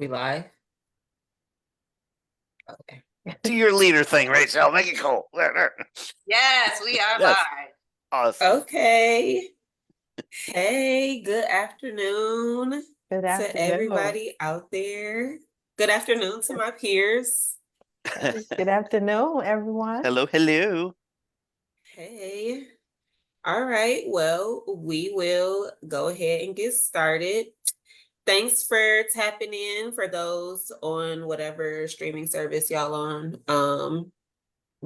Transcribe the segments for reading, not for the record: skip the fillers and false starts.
We live? Okay. Do your leader thing, Rachel. Make it cool. Yes, we are Yes. live. Awesome. Okay. Hey, good afternoon Good to afternoon. everybody out there. Good afternoon to my peers. Good afternoon, everyone. Hello, hello. Hey. All right. Well, we will go ahead and get started. Thanks for tapping in for those on whatever streaming service y'all on.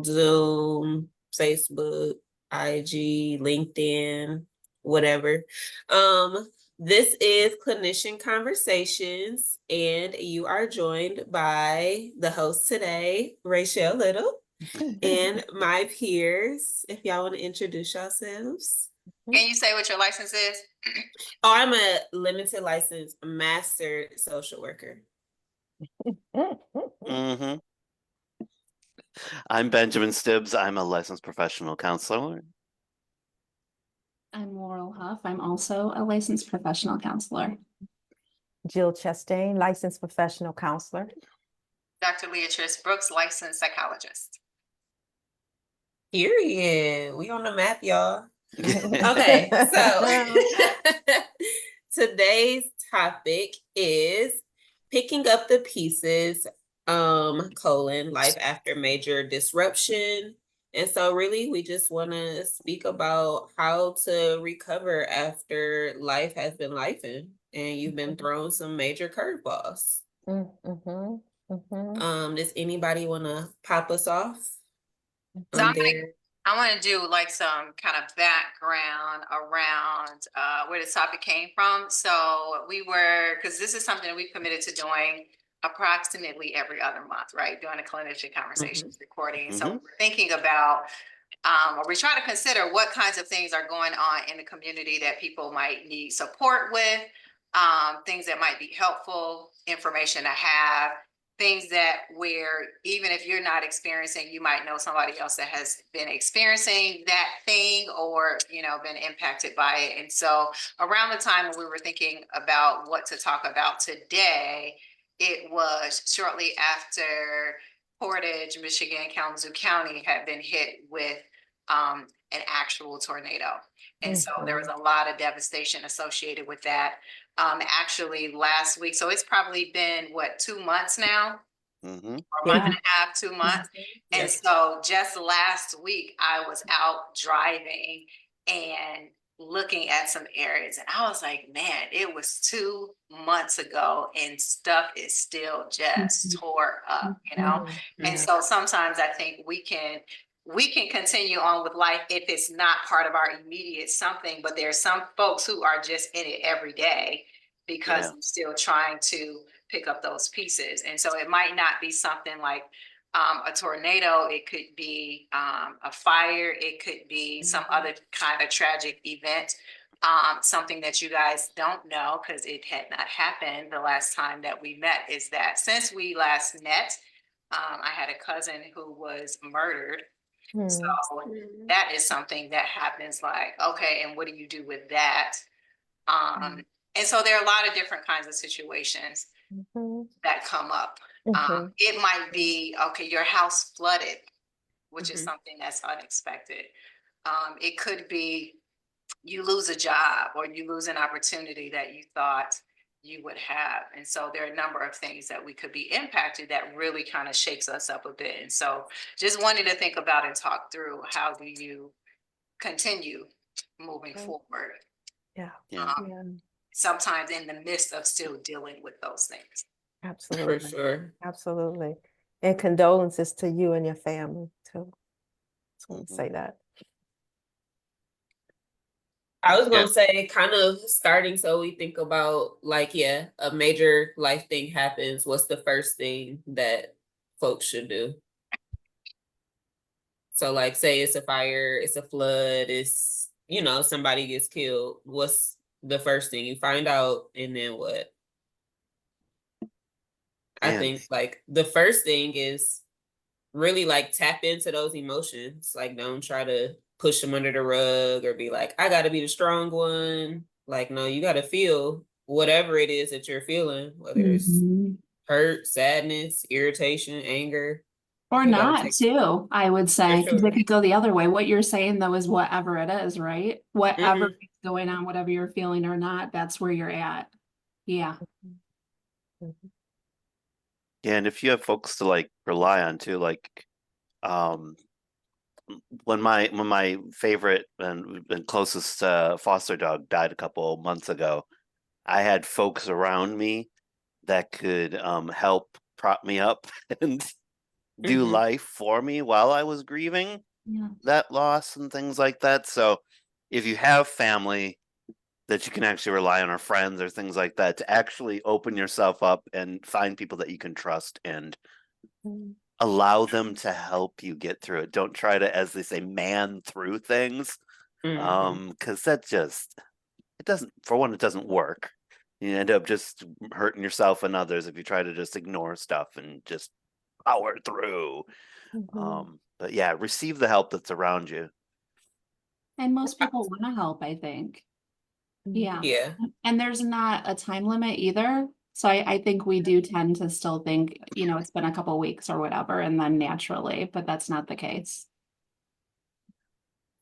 Zoom, Facebook, IG, LinkedIn, whatever. This is Clinician Conversations, and you are joined by the host today, Rachel Little, and my peers. If y'all want to introduce yourselves. Can you say what your license is? Oh, I'm a limited license master social worker. Mm-hmm. I'm Benjamin Stibbs. I'm a licensed professional counselor. I'm Laurel Huff. I'm also a licensed professional counselor. Jill Chastain, licensed professional counselor. Dr. Leatrice Brooks, licensed psychologist. Period. We on the map, y'all. Okay, so today's topic is picking up the pieces, life after major disruption. And so really we just want to speak about how to recover after life has been lifing and you've been thrown some major curveballs. Does anybody want to pop us off? I want to do like some kind of background around where this topic came from. So because this is something that we've committed to doing approximately every other month, right? Doing a clinician conversations recording. So we're thinking about, or we try to consider what kinds of things are going on in the community that people might need support with, things that might be helpful, information to have, things that where even if you're not experiencing, you might know somebody else that has been experiencing that thing or, been impacted by it. And so around the time when we were thinking about what to talk about today, it was shortly after Portage, Michigan, Kalamazoo County had been hit with an actual tornado. And so there was a lot of devastation associated with that. Actually last week, so it's probably been 2 months now, or a month and a half, 2 months. And so just last week I was out driving and looking at some areas and I was like, man, it was 2 months ago and stuff is still just tore up, And so sometimes I think we can continue on with life if it's not part of our immediate something, but there's some folks who are just in it every day because they're still trying to pick up those pieces. And so it might not be something like a tornado, it could be a fire, it could be some other kind of tragic event, something that you guys don't know because it had not happened the last time that we met is that since we last met, I had a cousin who was murdered. So that is something that happens like, okay, and what do you do with that? And so there are a lot of different kinds of situations that come up. It might be, okay, your house flooded, which is something that's unexpected. It could be you lose a job or you lose an opportunity that you thought you would have. And so there are a number of things that we could be impacted that really kind of shakes us up a bit. And so just wanted to think about and talk through how do you continue moving forward? Sometimes in the midst of still dealing with those things. Absolutely. For sure. Absolutely. And condolences to you and your family too. I want to say that. I was going to say kind of starting so we think about a major life thing happens. What's the first thing that folks should do? So say it's a fire, it's a flood, it's, somebody gets killed. What's the first thing you find out and then what? I think the first thing is really tap into those emotions. Don't try to push them under the rug or be like, I got to be the strong one. No, you got to feel whatever it is that you're feeling, whether it's Mhm. hurt, sadness, irritation, anger. Or You gotta not take too, I would for say, because it sure. could go the other way. What you're saying though is whatever it is, right? Whatever Hmm. is going on, whatever you're feeling or not, that's where you're at. Yeah. Mhm. Yeah, and if you have folks to like rely on too, like um when my favorite and closest foster dog died a couple months ago, I had folks around me that could help prop me up and do Hmm. life for me while I was grieving Yeah. that loss and things like that. So if you have family that you can actually rely on, or friends or things like that, to actually open yourself up and find people that you can trust and Mhm. allow them to help you get through it. Don't try to, as they say, man through things. Hmm. Because that just, it doesn't, for one, it doesn't work. You end up just hurting yourself and others if you try to just ignore stuff and just power through. Mhm. But yeah, receive the help that's around you. And most people want to help, I think. Mhm. Yeah. Yeah. And there's not a time limit either. So I think we do tend to still think, it's been a couple weeks or whatever, and then naturally, but that's not the case.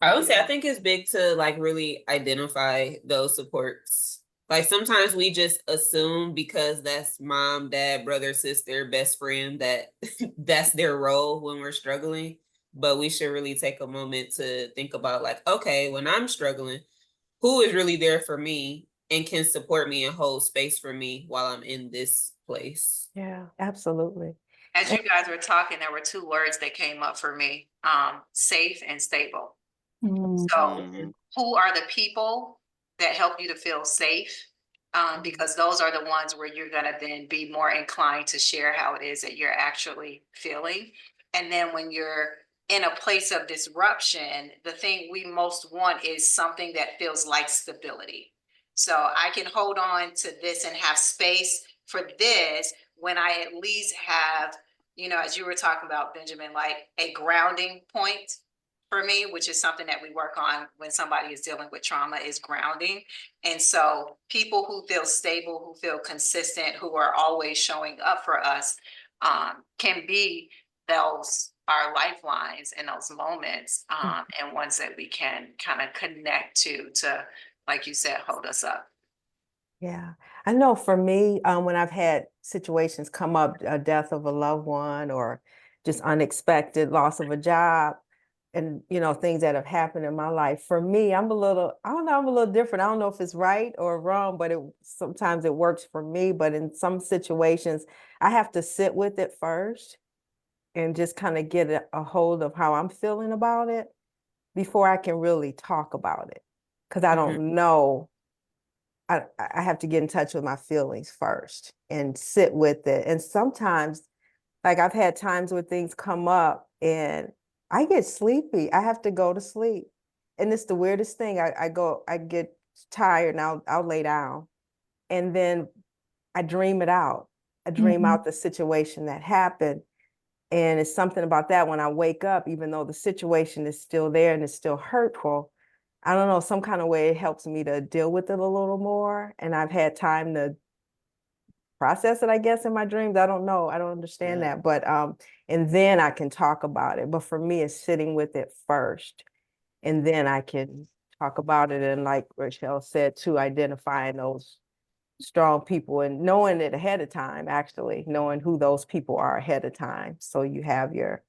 I would say I think it's big to like really identify those supports. Like sometimes we just assume because that's mom, dad, brother, sister, best friend that that's their role when we're struggling. But we should really take a moment to think about like, okay, when I'm struggling, who is really there for me and can support me and hold space for me while I'm in this place. Yeah, absolutely. As And- you guys were talking, there were two words that came up for me, safe and stable. Mm, So Mhm. who are the people that help you to feel safe? Because those are the ones where you're gonna then be more inclined to share how it is that you're actually feeling. And then when you're in a place of disruption, the thing we most want is something that feels like stability. So I can hold on to this and have space for this when I at least have, as you were talking about, Benjamin, like a grounding point for me, which is something that we work on when somebody is dealing with trauma, is grounding. And so people who feel stable, who feel consistent, who are always showing up for us, can be those our lifelines in those moments, and ones that we can kind of connect to, like you said, hold us up. Yeah, I know for me, when I've had situations come up, a death of a loved one or just unexpected loss of a job, and things that have happened in my life. For me, I don't know, I'm a little different. I don't know if it's right or wrong, but sometimes it works for me. But in some situations, I have to sit with it first and just kind of get a hold of how I'm feeling about it before I can really talk about it. Because I Mhm. don't know. I have to get in touch with my feelings first and sit with it. And sometimes, like I've had times where things come up and I get sleepy. I have to go to sleep. And it's the weirdest thing. I get tired and I'll lay down. And then I dream it out. I dream mhm. out the situation that happened. And it's something about that when I wake up, even though the situation is still there and it's still hurtful, I don't know, some kind of way it helps me to deal with it a little more. And I've had time to process it, I guess, in my dreams. I don't know. I don't understand Yeah. that. But and then I can talk about it. But for me, it's sitting with it first. And then I can talk about it. And like Rochelle said, too, identifying those strong people and knowing it ahead of time, actually, knowing who those people are ahead of time. So you have your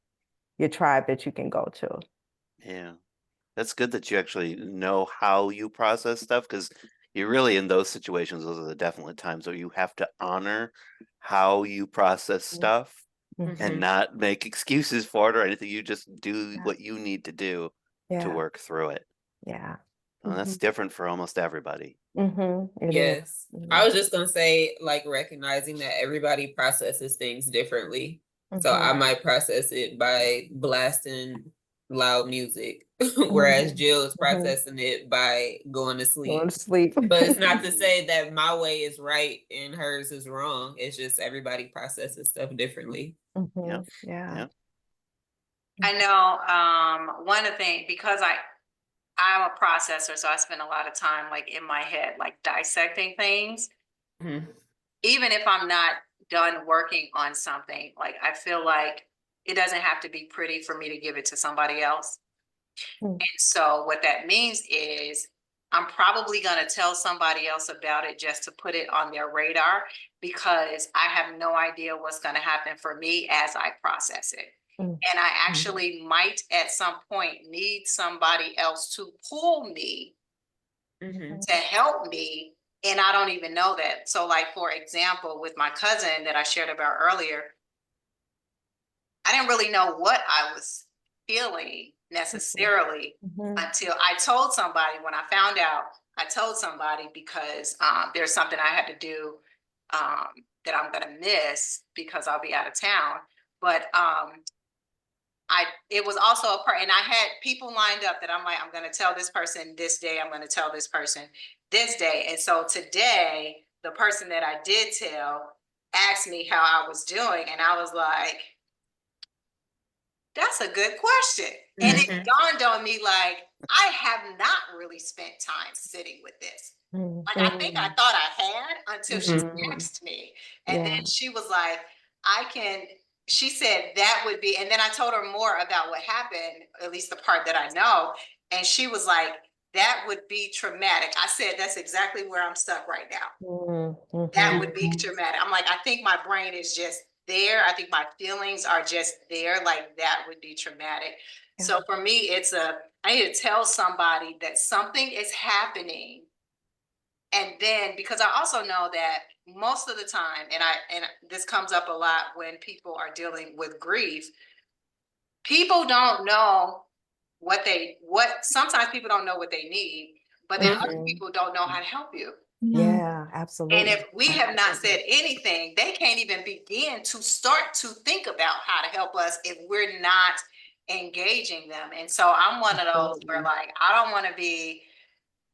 tribe that you can go to. Yeah. That's good that you actually know how you process stuff, because you're really in those situations. Those are the definite times where you have to honor how you process stuff and Mhm. Mhm. not make excuses for it or anything. You just do Yeah. what you need to do to Yeah. work through it. Yeah. And that's Hmm. different for almost everybody. It is. Yes. I Mhm. was just gonna say, like, recognizing that everybody processes things differently. So I Mhm. might process it by blasting loud music, whereas Mhm. Jill is Mhm. processing it by going to Going sleep. to sleep. But it's not to Mhm. say that my way is right and hers is wrong. It's just everybody processes stuff differently. Yep. Yeah. Yep. I know, one of the things, because I'm a processor, so I spend a lot of time like in my head, like dissecting things. Mhm. even if I'm not done working on something, like I feel like it doesn't have to be pretty for me to give it to somebody else. Mm. And so what that means is I'm probably going to tell somebody else about it just to put it on their radar, because I have no idea what's going to happen for me as I process it. Mm. And I actually might at some point need somebody else to pull me, Mhm. to help me, and I don't even know that. So like, for example, with my cousin that I shared about earlier, I didn't really know what I was feeling necessarily Mhm. until I told somebody. When I found out, I told somebody, because there's something I had to do that I'm gonna miss because I'll be out of town. But it was also a part, and I had people lined up that I'm like, I'm gonna tell this person this day, I'm gonna tell this person this day. And so today, the person that I did tell asked me how I was doing, and I was like, that's a good question. And it Mhm. dawned on me, like, I have not really spent time sitting with this. Mm. Like, I think I thought I had until she Mhm. asked me. And Yeah. then she was like, she said that would be, and then I told her more about what happened, at least the part that I know. And she was like, that would be traumatic. I said, that's exactly where I'm stuck right now. Mm. That Mhm. would be traumatic. I'm like, I think my brain is just there. I think my feelings are just there. Like, that would be traumatic. Yeah. So for me, I need to tell somebody that something is happening. And then, because I also know that most of the time, and this comes up a lot when people are dealing with grief, people don't know sometimes people don't know what they need, but then other Mhm. people don't know how to help you. Yeah, And absolutely. if we have not said anything, they can't even begin to start to think about how to help us if we're not engaging them. And so I'm one of those where, like, I don't want to be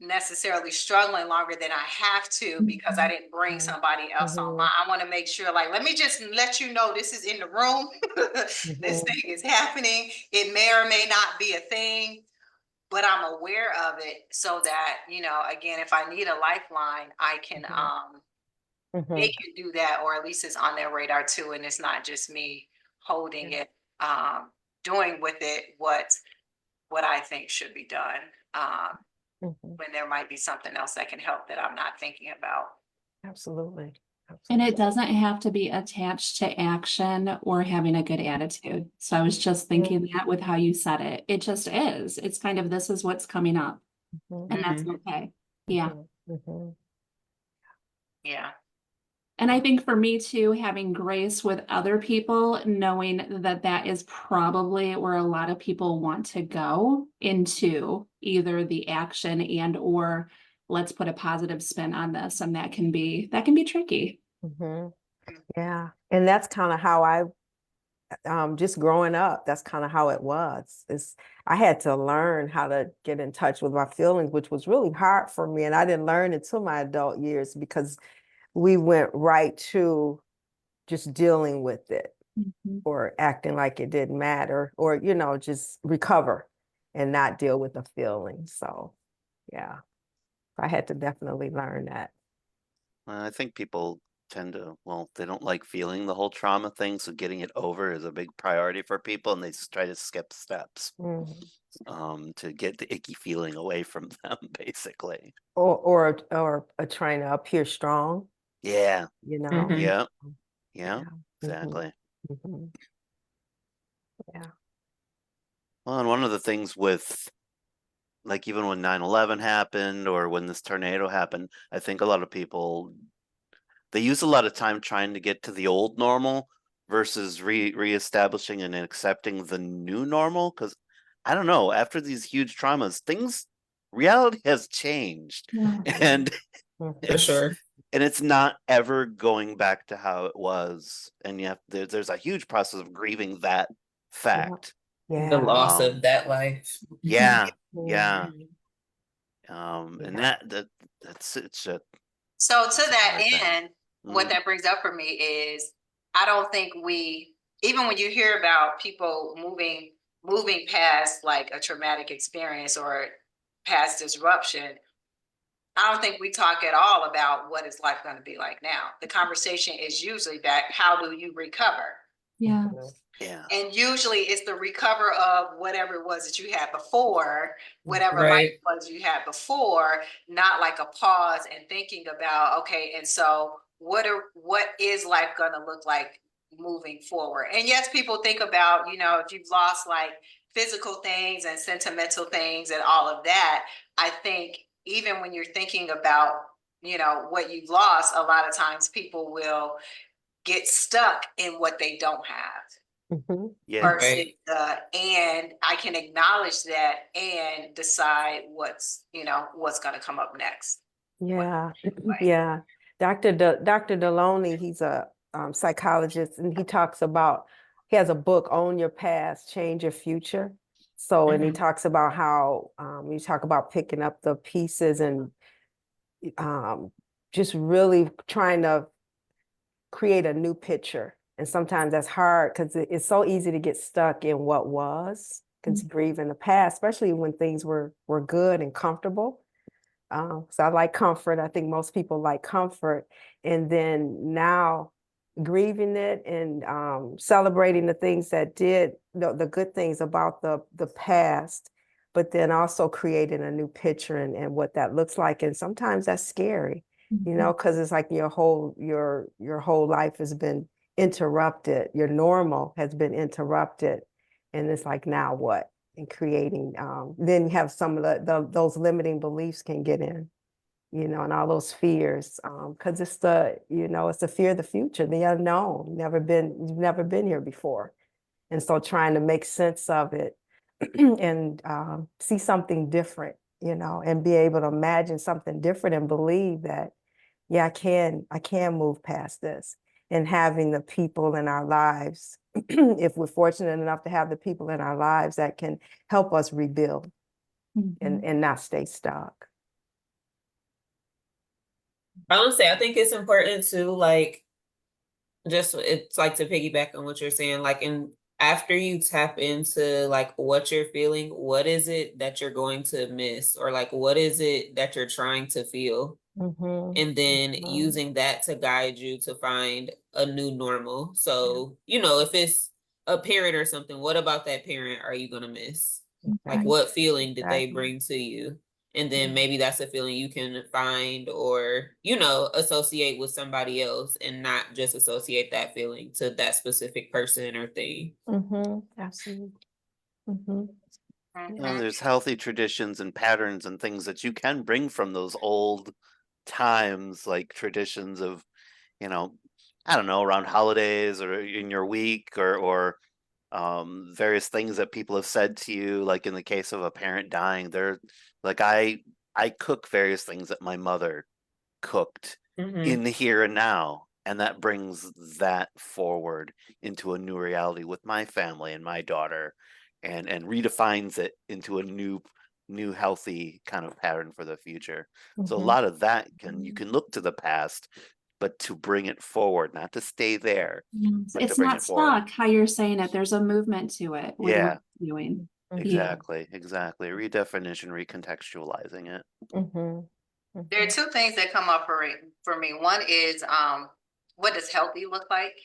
necessarily struggling longer than I have to because I didn't bring somebody else Mhm. online. I want to make sure, like, let me just let you know this is in the room. This Mhm. thing is happening. It may or may not be a thing, but I'm aware of it, so that, again, if I need a lifeline, I can they Mhm. can do that, or at least it's on their radar too, and it's not just me holding it, doing with it what I think should be done, Mhm. when there might be something else that can help that I'm not thinking about. Absolutely. And Absolutely. it doesn't have to be attached to action or having a good attitude. So I was just thinking that with how you said it. It just is. It's kind of, this is what's coming up, Mhm. and that's Mhm. okay. Yeah. Mhm. Yeah. And I think for me too, having grace with other people, knowing that that is probably where a lot of people want to go into, either the action and or let's put a positive spin on this, and that can be tricky. Mhm. Yeah. And that's kind of how I just growing up, that's kind of how it was. I had to learn how to get in touch with my feelings, which was really hard for me. And I didn't learn until my adult years because we went right to just dealing with it Mhm. or acting like it didn't matter, or, just recover and not deal with the feelings. So, yeah, I had to definitely learn that. I think people tend to, well, they don't like feeling the whole trauma thing, so getting it over is a big priority for people, and they try to skip steps Mhm. to get the icky feeling away from them, basically. Or trying to appear strong, Yeah, you know. Mhm. yeah, yeah, Yeah. Mhm. exactly. Mhm. Yeah. Well, and one of the things with, like, even when 9/11 happened or when this tornado happened, I think a lot of people, they use a lot of time trying to get to the old normal versus reestablishing and accepting the new normal. Because I don't know, after these huge traumas, reality has changed, Yeah. and For Mhm. it's sure. it's not ever going back to how it was, and there's a huge process of grieving that Yeah. fact. The Yeah. loss of that life. Yeah, yeah, Mhm. and Yeah. it's a So to it's a that hard thing. end, what Mm, that brings up for me is, I don't think even when you hear about people moving past like a traumatic experience or past disruption, I don't think we talk at all about what is life going to be like now. The conversation is usually back, how do you recover? Yeah. Yeah. And usually it's the recover of whatever it was that you had before, whatever life Right. was you had before, not like a pause and thinking about, okay, and so what is life going to look like moving forward? And yes, people think about, if you've lost like physical things and sentimental things and all of that, I think even when you're thinking about, what you've lost, a lot of times people will get stuck in what they don't have Yeah. versus Right. and I can acknowledge that and decide what's going to come up next. Yeah, Right. yeah. Dr. Deloney, he's a psychologist, and he has a book, Own Your Past, Change Your Future. So, and he Mhm. talks about how you talk about picking up the pieces and just really trying to create a new picture. And sometimes that's hard because it's so easy to get stuck in what was, because grieve in the past, especially when things were good and comfortable. So I like comfort. I think most people like comfort. And then now grieving it and celebrating the things that the good things about the past, but then also creating a new picture and what that looks like. And sometimes that's scary, because it's like your whole life has been interrupted. Your normal has been interrupted. And it's like, now what? And creating, then you have some of those limiting beliefs can get in, and all those fears, because it's it's the fear of the future, the unknown. You've never been here before. And so trying to make sense of it and see something different, and be able to imagine something different and believe that, yeah, I can move past this. And having the people in our lives, if we're fortunate enough to have the people in our lives that can help us rebuild and not stay stuck. I would say I think it's important to like it's like to piggyback on what you're saying, like after you tap into like what you're feeling, what is it that you're going to miss, or like what is it that you're trying to feel? And then using that to guide you to find a new normal. So, if it's a parent or something, what about that parent are you going to miss? Like, what feeling did they bring to you? And then maybe that's a feeling you can find or, associate with somebody else and not just associate that feeling to that specific person or thing. Absolutely. There's healthy traditions and patterns and things that you can bring from those old times, like traditions of, I don't know, around holidays or in your week or various things that people have said to you, like in the case of a parent dying, they're like, I cook various things that my mother cooked in the here and now, and that brings that forward into a new reality with my family and my daughter, and redefines it into a new healthy kind of pattern for the future. So a lot of that you can look to the past, but to bring it forward, not to stay there, but to It's bring not it forward. stuck, how you're saying it. There's a movement to it. With Yeah. what you're doing. Exactly. Redefinition, recontextualizing it. There are two things that come up for me. One is what does healthy look like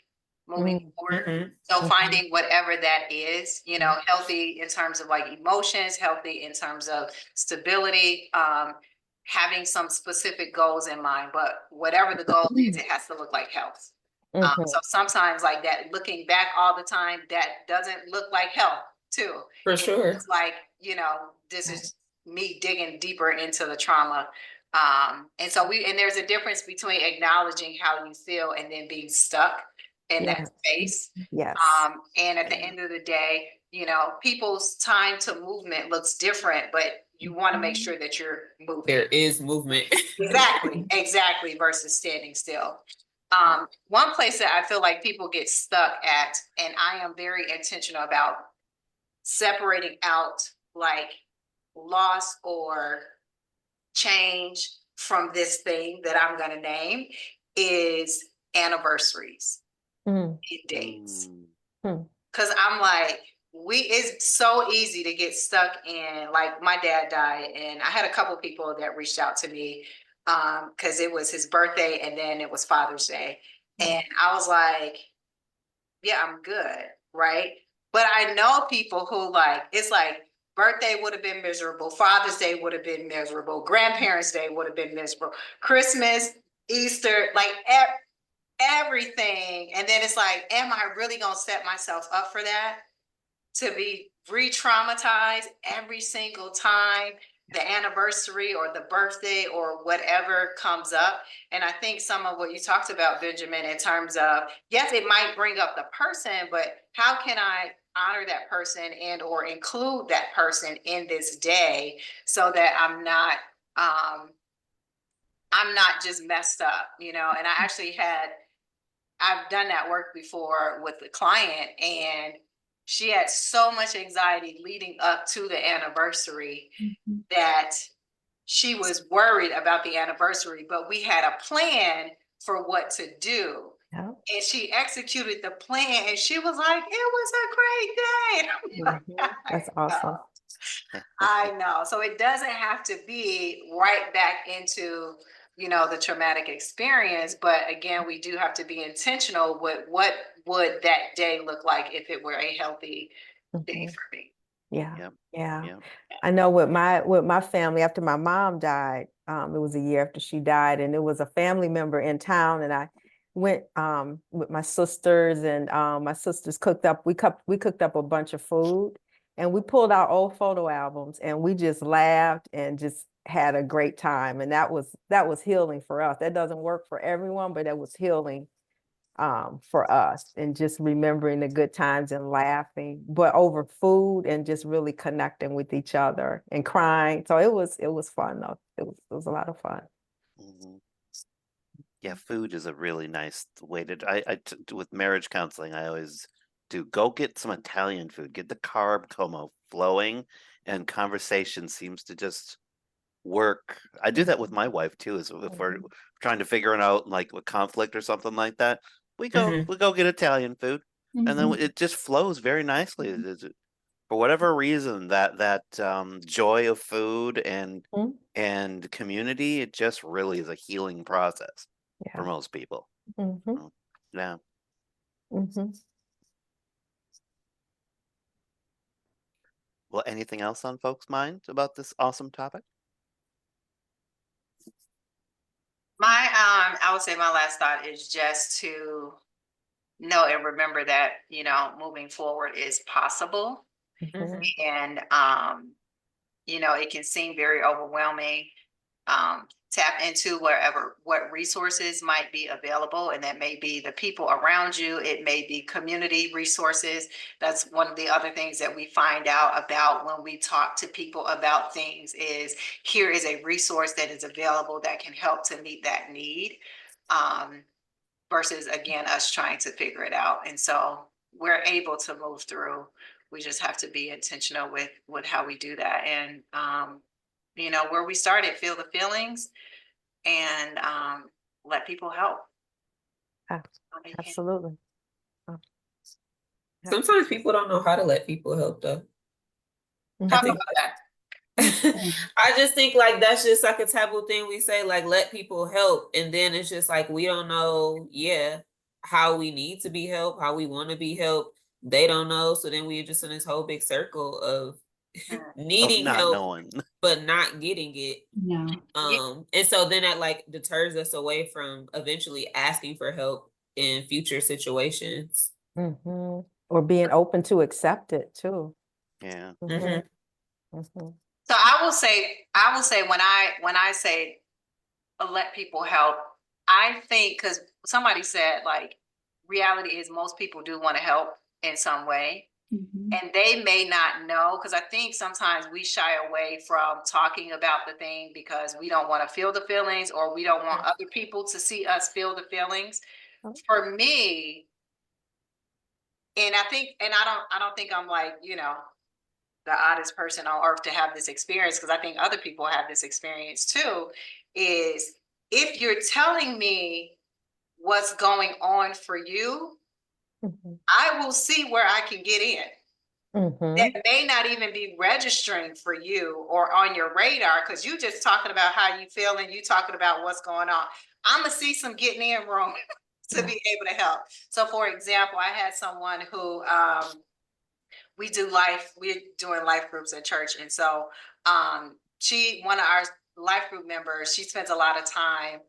moving forward? So finding whatever that is, healthy in terms of like emotions, healthy in terms of stability, having some specific goals in mind, but whatever the goal is, it has to look like health. So sometimes like that, looking back all the time, that doesn't look like health too. For sure. It's like, this is me digging deeper into the trauma. And there's a difference between acknowledging how you feel and then being stuck in that space. Yes. And at the end of the day, people's time to movement looks different, but you want to make sure that you're moving. There is movement. Exactly, versus standing still. One place that I feel like people get stuck at, and I am very intentional about separating out like loss or change from this thing that I'm going to name, is anniversaries and dates. Because I'm like, it's so easy to get stuck in, like my dad died and I had a couple people that reached out to me because it was his birthday and then it was Father's Day. And I was like, yeah, I'm good, right? But I know people who like, it's like birthday would have been miserable, Father's Day would have been miserable, Grandparents' Day would have been miserable, Christmas, Easter, like everything. And then it's like, am I really gonna set myself up for that? To be re-traumatized every single time the anniversary or the birthday or whatever comes up. And I think some of what you talked about, Benjamin, in terms of, yes, it might bring up the person, but how can I honor that person and or include that person in this day so that I'm not just messed up, you know? And I've done that work before with the client, and she had so much anxiety leading up to the anniversary that she was worried about the anniversary, but we had a plan for what to do. Yeah. And she executed the plan and she was like, it was a great day. And I'm like, That's awesome. I know. So it doesn't have to be right back into, you know, the traumatic experience. But again, we do have to be intentional with what would that day look like if it were a healthy day for me. Yeah. Yep. Yeah. Yep. I know with my family, after my mom died, it was a year after she died, and it was a family member in town, and I went with my sisters, and my sisters we cooked up a bunch of food, and we pulled out old photo albums, and we just laughed and just had a great time, and that was healing for us. That doesn't work for everyone, but that was healing for us, and just remembering the good times and laughing, but over food and just really connecting with each other and crying. So it was fun though. It was a lot of fun. Mhm. Yeah, food is a really nice way to. With marriage counseling, I always do go get some Italian food, get the carb coma flowing, and conversation seems to just work. I do that with my wife too, is if we're trying to figure it out, like a conflict or something like that. Mhm. We go get Italian food, and then Mhm. it just flows very nicely. For whatever reason, that joy of food Mhm. and community, it just really is a healing process for Yeah. most people. Hmm. So, yeah. Hmm. Well, anything else on folks' minds about this awesome topic? I would say my last thought is just to know and remember that, you know, moving forward is possible. Mhm. And, you know, it can seem very overwhelming. Tap into what resources might be available, and that may be the people around you. It may be community resources. That's one of the other things that we find out about when we talk to people about things is here is a resource that is available that can help to meet that need. Versus again, us trying to figure it out. And so we're able to move through. We just have to be intentional with how we do that. And you know, where we started, feel the feelings and let people help. Ah, how they can. absolutely. Oh, yeah. Sometimes people don't know how to let people help though. I Talk Mhm. think about that. I just think like that's just like a taboo thing we say, like let people help. And then it's just like we don't know, how we need to be helped, how we want to be helped. They don't know. So then we're just in this whole big circle of Mm. Of needing not help knowing. but not getting it. Yeah. Yeah. And so then that like deters us away from eventually asking for help in future situations. Mhm. Or being open to accept it too. Yeah. Mhm. Mhm. So I will say when I say let people help, I think because somebody said like reality is most people do want to help in some way. Mhm. And they may not know, because I think sometimes we shy away from talking about the thing because we don't want to feel the feelings or we don't want other people to see us feel the feelings. Oh, For me, and I don't think I'm like, you know, the oddest person on earth to have this experience, because I think other people have this experience too, is if you're telling me what's going on for you, mhm. I will see where I can get in. Mhm. that may not even be registering for you or on your radar, because you just talking about how you feel and you talking about what's going on. I'm gonna see some getting in room to be able to help. So for example, I had someone who we're doing life groups at church. And so one of our life group members, she spends a lot of time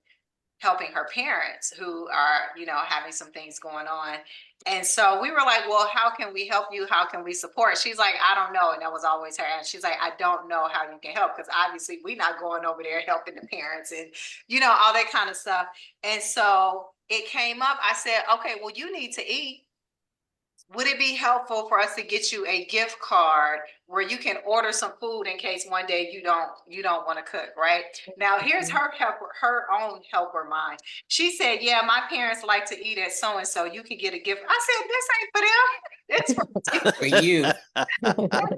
helping her parents who are, having some things going on. And so we were like, well, how can we help you? How can we support? She's like, I don't know. And that was always her answer. She's like, I don't know how you can help, because obviously we're not going over there helping the parents and, all that kind of stuff. And so it came up. I said, okay, well, you need to eat. Would it be helpful for us to get you a gift card where you can order some food in case one day you don't want to cook, right? Now here's her own helper mind. She said, yeah, my parents like to eat at so and so. You can get a gift. I said, this ain't for them. It's For you.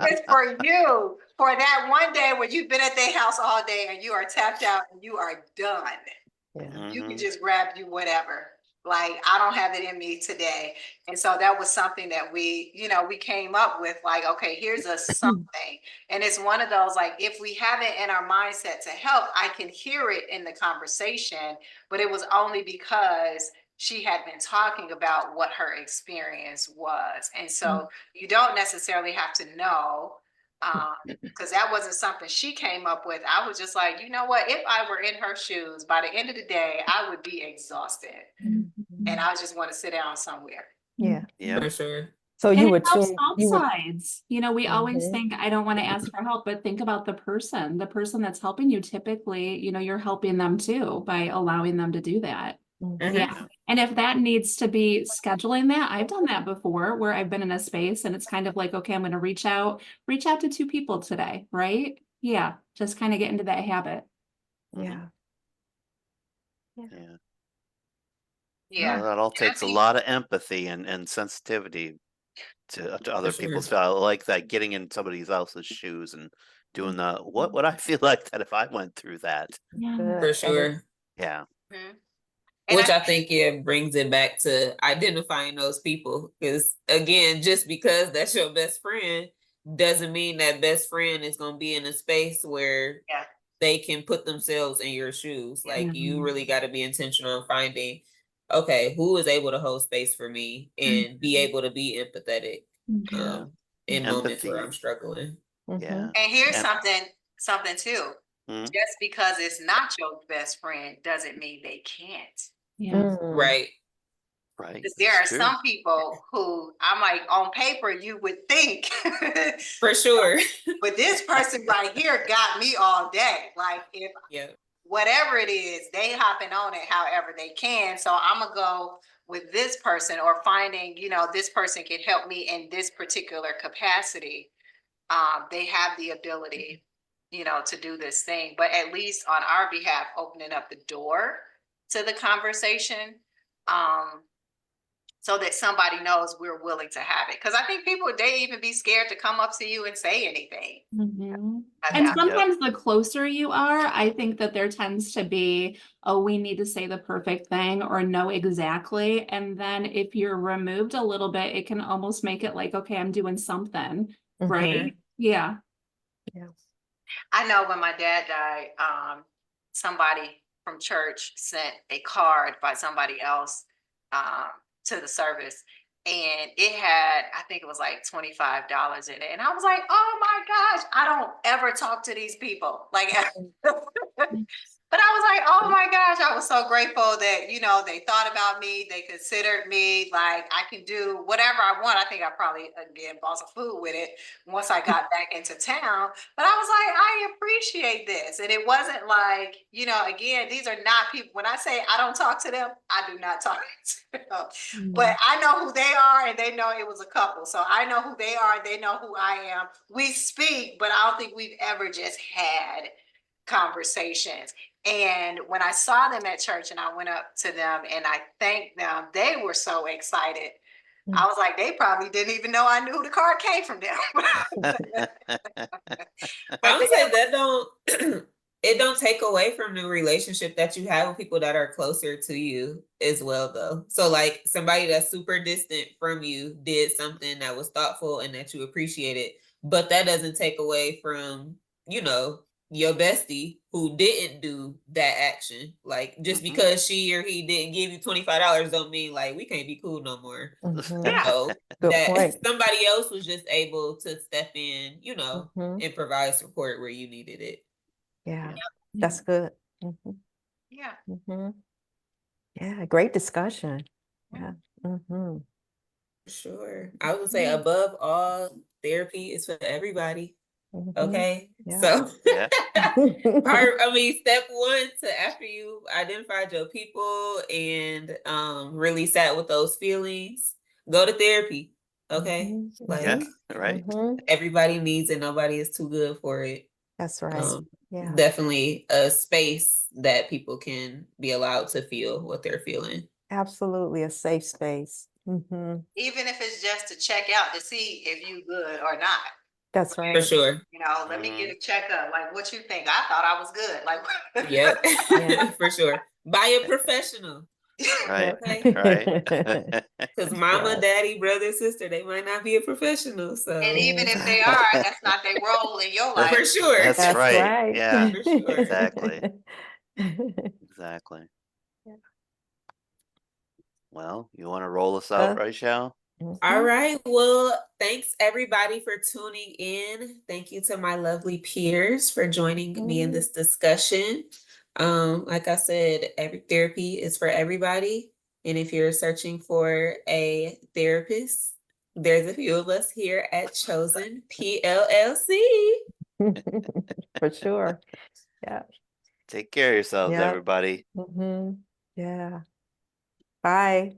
it's for you, for that one day where you've been at their house all day and you are tapped out and you are done. Yeah. You can just grab you whatever. Like, I don't have it in me today. And so that was something that we came up with, like, okay, here's a something. And it's one of those, like, if we have it in our mindset to help, I can hear it in the conversation, but it was only because she had been talking about what her experience was. And so you don't necessarily have to know, because that wasn't something she came up with. I was just like, you know what? If I were in her shoes, by the end of the day, I would be exhausted, and I just want to sit down somewhere. Yeah. Yeah. For sure. So And you it would helps tune, both you would, sides. We always Mhm. think, I don't want to ask for help, but think about the person that's helping you. Typically, you're helping them too by allowing them to do that. Mhm. Yeah. And if that needs to be scheduling that, I've done that before where I've been in a space and it's kind of like, okay, I'm going to reach out to 2 people today, right? Yeah. Just kind of get into that habit. Yeah. Yeah. Yeah. No, that all And I takes a think lot of empathy and sensitivity to other sure. people's feel. I like that, getting in somebody else's shoes and doing the what would I feel like that if I went through that? Yeah. Good. For That is- sure. Yeah. Mhm. And Which I think it brings it back to identifying those people. Because again, just because that's your best friend doesn't mean that best friend is going to be in a space where yeah. they can put themselves in your shoes. Like, you Mhm. really got to be intentional on finding, okay, who is able to hold space for me and be able to be empathetic Yeah. in moments where Empathy. I'm struggling. Yeah. And here's And something too. Mhm. Just because it's not your best friend doesn't mean they can't. Yeah. Mm. Right. right. Because there That's are true. some people who I'm like, on paper, you would think, For sure. but this person right here got me all day. Like, if Yeah. whatever it is, they hopping on it however they can. So I'm gonna go with this person, or finding, this person can help me in this particular capacity. They have the ability, to do this thing, but at least on our behalf, opening up the door to the conversation. So that somebody knows we're willing to have it. Because I think people, they even be scared to come up to you and say anything. Mhm. And about it. sometimes the closer you are, I think that there tends to be, oh, we need to say the perfect thing or know exactly. And then if you're removed a little bit, it can almost make it like, okay, I'm doing something, Mhm. right? Yeah. Yeah. I know when my dad died, somebody from church sent a card by somebody else um, to the service. And it had, I think it was like $25 in it. And I was like, oh my gosh, I don't ever talk to these people. Like, but I was like, oh my gosh, I was so grateful that, they thought about me. They considered me. Like, I can do whatever I want. I think I probably, again, bought some food with it once I got back into town. But I was like, I appreciate this. And it wasn't like, again, these are not people. When I say I don't talk to them, I do not talk to them. But I know who they are, and they know it was a couple. So I know who they are, and they know who I am. We speak, but I don't think we've ever just had conversations. And when I saw them at church and I went up to them and I thanked them, they were so excited. I was like, they probably didn't even know I knew the card came from them. I would say that don't it don't take away from the relationship that you have with people that are closer to you as well, though. So like somebody that's super distant from you did something that was thoughtful and that you appreciated, but that doesn't take away from, you know, your bestie who didn't do that action. Like just because she or he didn't give you $25 don't mean like we can't be cool no more. Mhm. Yeah. So Good that point. somebody else was just able to step in, you know, Mhm. and provide support where you needed it. Yeah, that's good. Mhm. Yeah. Mhm. Yeah, great discussion. Yeah. Mhm. Sure. I would say above all, therapy is for everybody. Mhm. Okay. Yeah. So Yeah. step one to after you identified your people and really sat with those feelings, go to therapy. Okay. Mhm. Yeah. Like Right. Mhm. everybody needs it, nobody is too good for it. That's right. Yeah, Definitely a space that people can be allowed to feel what they're feeling. absolutely a safe space. Mhm. Even if it's just to check out to see if you good or not. That's For right. sure. You know, let me get a checkup. Like, what you think? I thought I was good. Like, Yep. Yeah. For sure. By a professional. Right. Okay. Right. Because mama, Yes. daddy, brother, sister, they might not be a professional. and So even if they are, that's not their role in your life. for sure. That's That's right. right. Yeah. For sure. Exactly. Exactly. Yeah. Well, you want to roll us out, Uh, right, Shal? All mhm. right. Well, thanks everybody for tuning in. Thank you to my lovely peers for joining me in this discussion. Like I said, every therapy is for everybody. And if you're searching for a therapist, there's a few of us here at Chosen PLLC. For sure. Yeah. Take care of yourselves, Yeah. everybody. Mhm. Yeah. Bye.